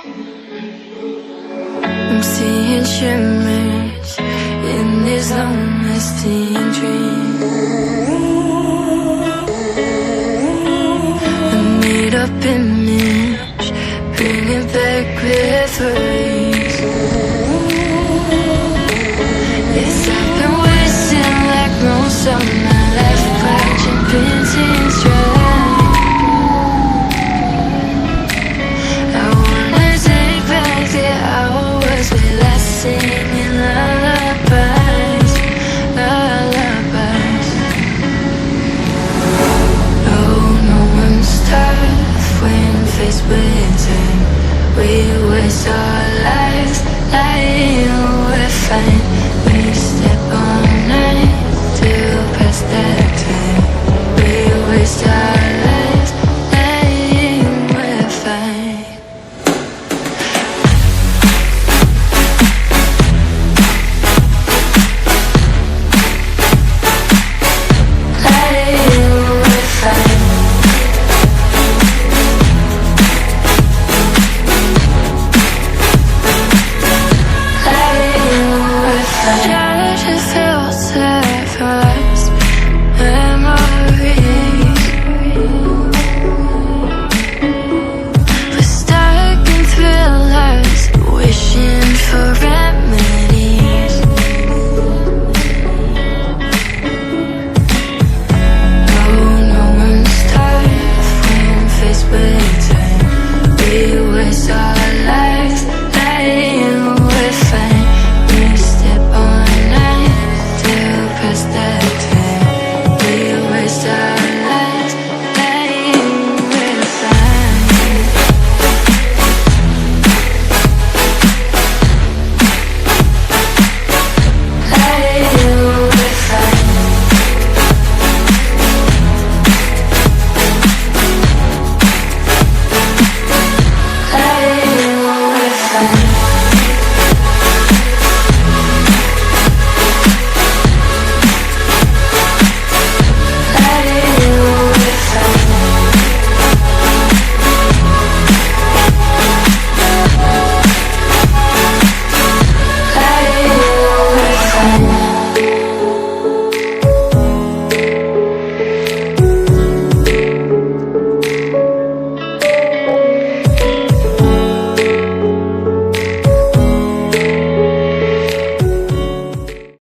I'm seeing shimmers in these long-lasting dreams. A made-up image, bringing back memories. Yes, I've been wasting like most of my life, watching paintings dry. I wanna take back the hours we last singing lullabies, lullabies. Oh, no one's tough when faced with time. We waste our lives lying, we're fine. We step all night to pass that time. We waste our lives lying, we're fine. Lying, we're fine. Try to filter past memories. We're stuck in thrillers, wishing for remedies. Oh, no one's tough when faced with time. We waste our